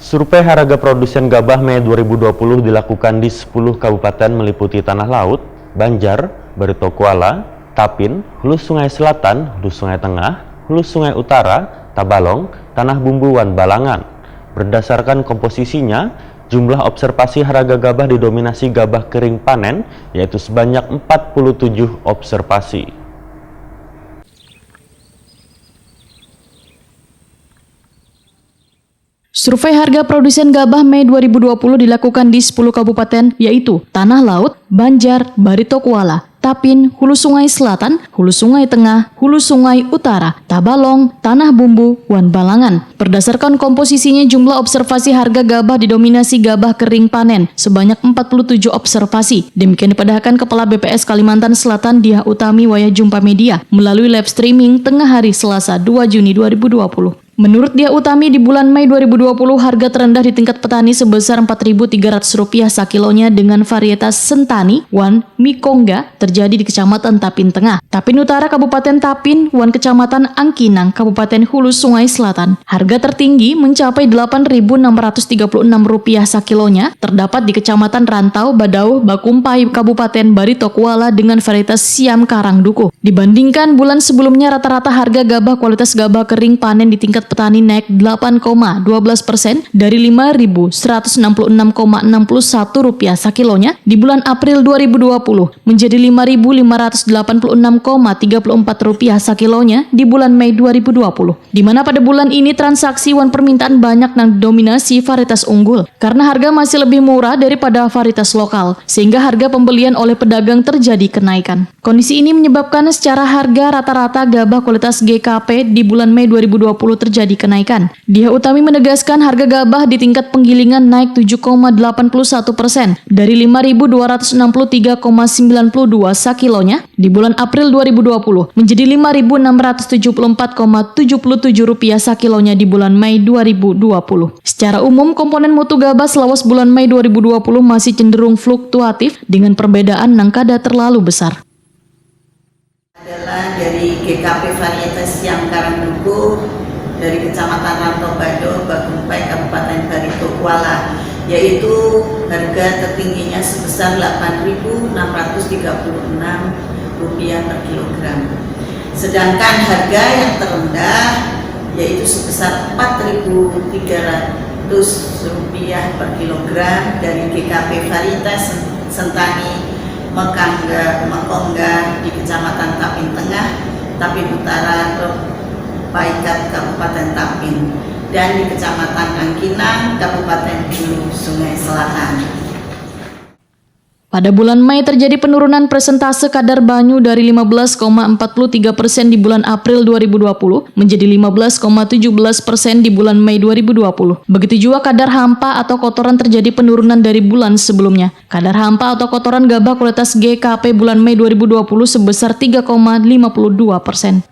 Survei harga produsen gabah Mei 2020 dilakukan di 10 kabupaten meliputi Tanah Laut, Banjar, Barito Kuala, Tapin, Hulu Sungai Selatan, Hulu Sungai Tengah, Hulu Sungai Utara, Tabalong, Tanah Bumbuan, Balangan. Berdasarkan komposisinya, jumlah observasi harga gabah didominasi gabah kering panen, yaitu sebanyak 47 observasi. Survei harga produsen gabah Mei 2020 dilakukan di 10 kabupaten, yaitu Tanah Laut, Banjar, Barito Kuala, Tapin, Hulu Sungai Selatan, Hulu Sungai Tengah, Hulu Sungai Utara, Tabalong, Tanah Bumbu, Wan Balangan. Berdasarkan komposisinya, jumlah observasi harga gabah didominasi gabah kering panen, sebanyak 47 observasi. Demikian dipadahkan Kepala BPS Kalimantan Selatan Diah Utami Waya Jumpa Media melalui live streaming tengah hari Selasa 2 Juni 2020. Menurut Diah Utami, di bulan Mei 2020 harga terendah di tingkat petani sebesar Rp4.300 sakilonya dengan varietas Sentani, Wan, Mikongga terjadi di Kecamatan Tapin Tengah, Tapin Utara Kabupaten Tapin, Wan Kecamatan Angkinang Kabupaten Hulu Sungai Selatan. Harga tertinggi mencapai Rp8.636 sakilonya terdapat di Kecamatan Rantau, Badau, Bakumpai Kabupaten Barito Kuala dengan varietas Siam Karangdukuh. Dibandingkan bulan sebelumnya, rata-rata harga gabah kualitas gabah kering panen di tingkat petani naik 8,12% dari Rp5.166,61 sakilonya di bulan April 2020 menjadi Rp5.586,34 sakilonya di bulan Mei 2020. Di mana pada bulan ini transaksi wan permintaan banyak dan dominasi varietas unggul karena harga masih lebih murah daripada varietas lokal sehingga harga pembelian oleh pedagang terjadi kenaikan. Kondisi ini menyebabkan secara harga rata-rata gabah kualitas GKP di bulan Mei 2020 terjadi kenaikan. Diah Utami menegaskan harga gabah di tingkat penggilingan naik 7,81% dari Rp5.263,92 sakilonya di bulan April 2020 menjadi Rp5.674,77 sakilonya di bulan Mei 2020. Secara umum, komponen mutu gabah selawas bulan Mei 2020 masih cenderung fluktuatif dengan perbedaan yang kada terlalu besar. Adalah dari GKP varietas Siam Karangdukuh dari Kecamatan Rantau Bado, Bakumpai, Kabupaten Barito Kuala, yaitu harga tertingginya sebesar Rp8.636 per kilogram. Sedangkan harga yang terendah yaitu sebesar Rp4.300 per kilogram dari GKP varietas Sentani Mekongga di Kecamatan Tapin Tengah, Tapin Utara, Paikat Kabupaten Tapin, dan di Kecamatan Angkinang, Kabupaten Hulu Sungai Selatan. Pada bulan Mei terjadi penurunan persentase kadar banyu dari 15,43% di bulan April 2020 menjadi 15,17% di bulan Mei 2020. Begitu juga kadar hampa atau kotoran terjadi penurunan dari bulan sebelumnya. Kadar hampa atau kotoran gabah kualitas GKP bulan Mei 2020 sebesar 3,52%.